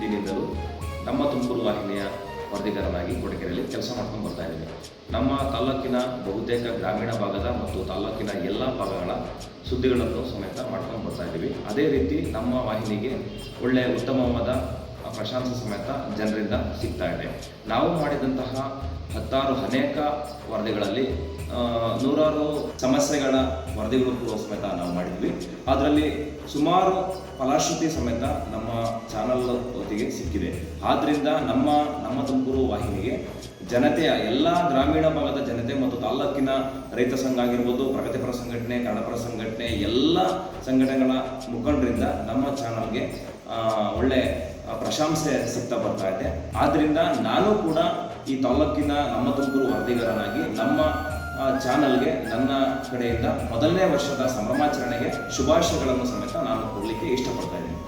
ಹಿಂದಿನಿಂದಲೂ ನಮ್ಮ ತುಮಕೂರು ವಾಹಿನಿಯ ವರದಿಗಾರನಾಗಿ ಕೊಡಗೆರೆಯಲ್ಲಿ ಕೆಲಸ ಮಾಡ್ಕೊಂಡು ಬರ್ತಾ ಇದ್ದೀನಿ. ನಮ್ಮ ತಾಲೂಕಿನ ಬಹುತೇಕ ಗ್ರಾಮೀಣ ಭಾಗದ ಮತ್ತು ತಾಲೂಕಿನ ಎಲ್ಲ ಭಾಗಗಳ ಸುದ್ದಿಗಳನ್ನು ಸಮೇತ ಮಾಡ್ಕೊಂಡು ಬರ್ತಾ ಇದ್ದೀವಿ. ಅದೇ ರೀತಿ ನಮ್ಮ ವಾಹಿನಿಗೆ ಒಳ್ಳೆಯ ಉತ್ತಮವಾದ ಪ್ರಶಂಸೆ ಸಮೇತ ಜನರಿಂದ ಸಿಗ್ತಾ ಇದೆ. ನಾವು ಮಾಡಿದಂತಹ ಅನೇಕ ವರದಿಗಳಲ್ಲಿ ನೂರಾರು ಸಮಸ್ಯೆಗಳ ವರದಿಗಳು ಕೂಡ ಸಮೇತ ನಾವು ಮಾಡಿದ್ವಿ. ಅದರಲ್ಲಿ ಸುಮಾರು ಫಲಶ್ರುತಿ ಸಮೇತ ನಮ್ಮ ಚಾನಲ್ ಹೊತ್ತಿಗೆ ಸಿಕ್ಕಿದೆ. ಆದ್ದರಿಂದ ನಮ್ಮ ತುಮಕೂರು ವಾಹಿನಿಗೆ ಜನತೆಯ ಎಲ್ಲ ಗ್ರಾಮೀಣ ಭಾಗದ ಜನತೆ ಮತ್ತು ತಾಲೂಕಿನ ರೈತ ಸಂಘ ಆಗಿರ್ಬೋದು, ಪ್ರಗತಿಪರ ಸಂಘಟನೆ, ಕನ್ನಡಪರ ಸಂಘಟನೆ, ಎಲ್ಲ ಸಂಘಟನೆಗಳ ಮುಖಂಡರಿಂದ ನಮ್ಮ ಚಾನಲ್ಗೆ ಒಳ್ಳೆ ಪ್ರಶಂಸೆ ಸಿಗ್ತಾ ಬರ್ತಾ ಇದೆ. ಆದ್ದರಿಂದ ನಾನು ಕೂಡ ಈ ತಾಲೂಕಿನ ನಮ್ಮ ತುಮಕೂರು ವರದಿಗಾರನಾಗಿ ನಮ್ಮ ಚಾನಲ್ಗೆ ನನ್ನ ಕಡೆಯಿಂದ ಮೊದಲನೇ ವರ್ಷದ ಸಂಭ್ರಮಾಚರಣೆಗೆ ಶುಭಾಶಯಗಳನ್ನು ಸಮೇತ ನಾನು ಕೊಡಲಿಕ್ಕೆ ಇಷ್ಟಪಡ್ತಾ ಇದ್ದೀನಿ.